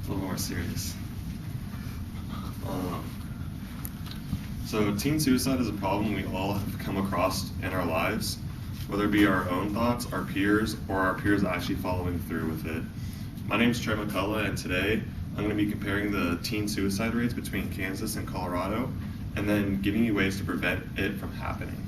a little more serious. So teen suicide is a problem we all have come across in our lives, whether it be our own thoughts, our peers, or our peers actually following through with it. My name is Tre M, and today I'm going to be comparing the teen suicide rates between Kansas and Colorado, and then giving you ways to prevent it from happening.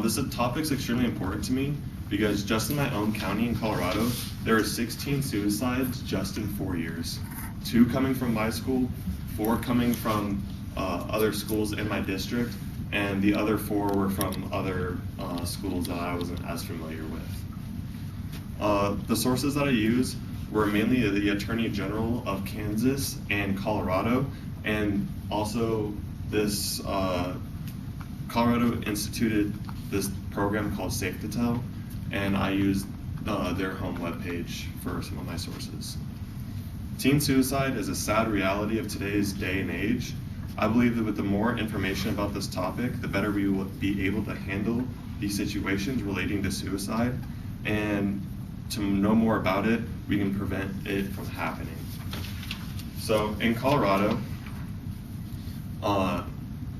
This topic is extremely important to me because just in my own county in Colorado, there are 16 suicides just in 4 years. 2 coming from my school, 4 coming from other schools in my district, and the other 4 were from other schools that I wasn't as familiar with. The sources that I use were mainly the Attorney General of Kansas and Colorado, and also this Colorado instituted this program called Safe to Tell, and I used their home webpage for some of my sources. Teen suicide is a sad reality of today's day and age. I believe that with the more information about this topic, the better we will be able to handle these situations relating to suicide, and to know more about it, we can prevent it from happening. So in Colorado,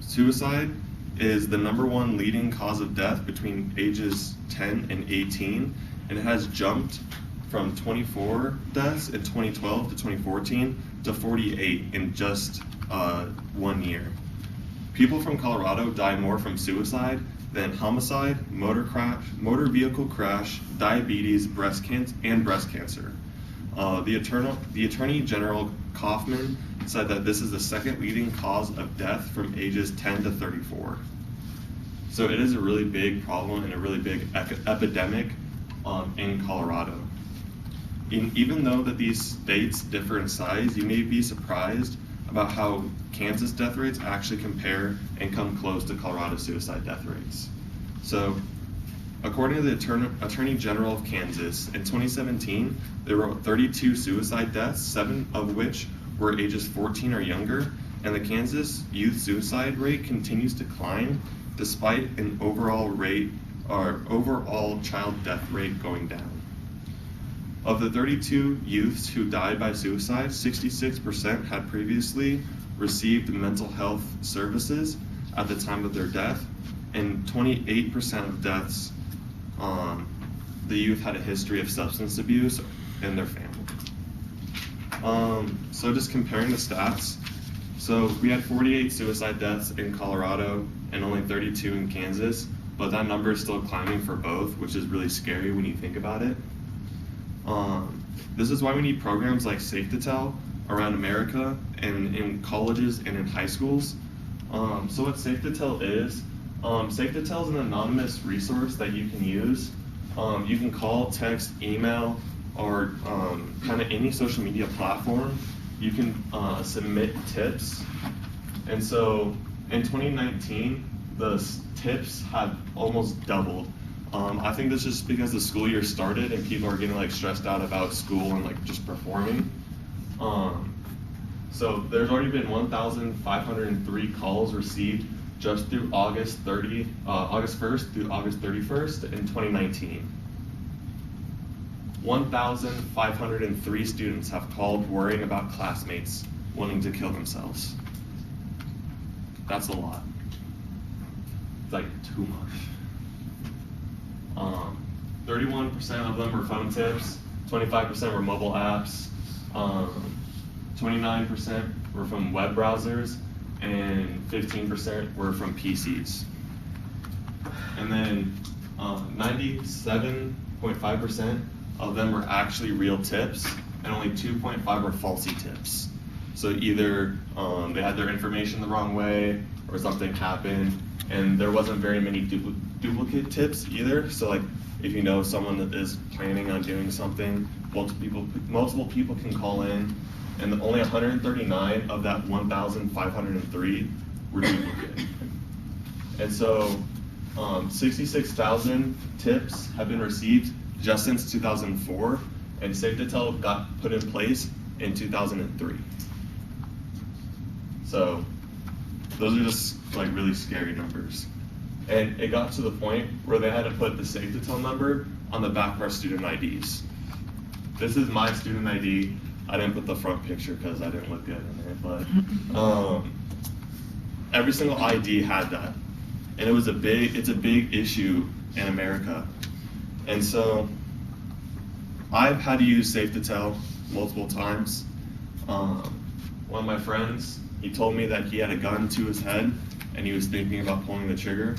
suicide is the #1 leading cause of death between ages 10 and 18, and it has jumped from 24 deaths in 2012 to 2014 to 48 in just 1 year. People from Colorado die more from suicide than homicide, motor vehicle crash, diabetes, breast cancer. The Attorney General Kaufman said that this is the 2nd leading cause of death from ages 10 to 34. So it is a really big problem and a really big epidemic in Colorado. Even though that these states differ in size, you may be surprised about how Kansas death rates actually compare and come close to Colorado suicide death rates. So, according to the Attorney General of Kansas, in 2017, there were 32 suicide deaths, 7 of which were ages 14 or younger, and the Kansas youth suicide rate continues to climb despite an overall child death rate going down. Of the 32 youths who died by suicide, 66% had previously received mental health services at the time of their death, and 28% of deaths, the youth had a history of substance abuse in their family. So just comparing the stats, so we had 48 suicide deaths in Colorado and only 32 in Kansas, but that number is still climbing for both, which is really scary when you think about it. This is why we need programs like Safe to Tell around America and in colleges and in high schools. So what Safe to Tell is, Safe to Tell is an anonymous resource that you can use. You can call, text, email, or kind of any social media platform. You can submit tips. And so in 2019, the tips have almost doubled. I think that's just because the school year started and people are getting like stressed out about school and like just performing. So there's already been 1,503 calls received just through August 1st through August 31st in 2019. 1,503 students have called worrying about classmates wanting to kill themselves. That's a lot. It's like too much. 31% of them were phone tips, 25% were mobile apps, 29% were from web browsers, and 15% were from PCs. And then 97.5% of them were actually real tips, and only 2.5 were falsy tips. So either they had their information the wrong way, or something happened, and there wasn't very many duplicate tips either. So like if you know someone that is planning on doing something, multiple people can call in, and only 139 of that 1,503 were duplicate. And so 66,000 tips have been received just since 2004, and Safe to Tell got put in place in 2003. So those are just like really scary numbers. And it got to the point where they had to put the Safe to Tell number on the back of our student IDs. This is my student ID. I didn't put the front picture because I didn't look good in it, but every single ID had that. And it's a big issue in America. And so I've had to use Safe to Tell multiple times. One of my friends, he told me that he had a gun to his head and he was thinking about pulling the trigger.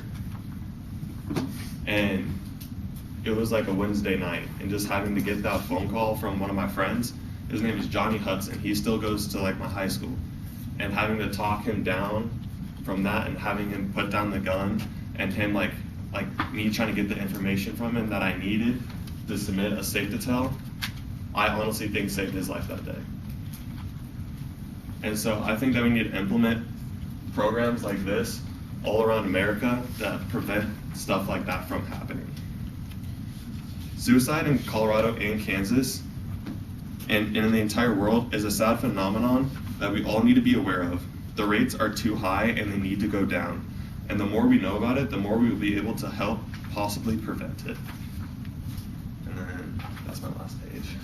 And it was like a Wednesday night, and just having to get that phone call from one of my friends, his name is Johnny Hudson, he still goes to like my high school, and having to talk him down from that and having him put down the gun, and him like me trying to get the information from him that I needed to submit a Safe to Tell, I honestly think saved his life that day. And so I think that we need to implement programs like this all around America that prevent stuff like that from happening. Suicide in Colorado and Kansas and in the entire world is a sad phenomenon that we all need to be aware of. The rates are too high and they need to go down. And the more we know about it, the more we will be able to help possibly prevent it. And then that's my last page.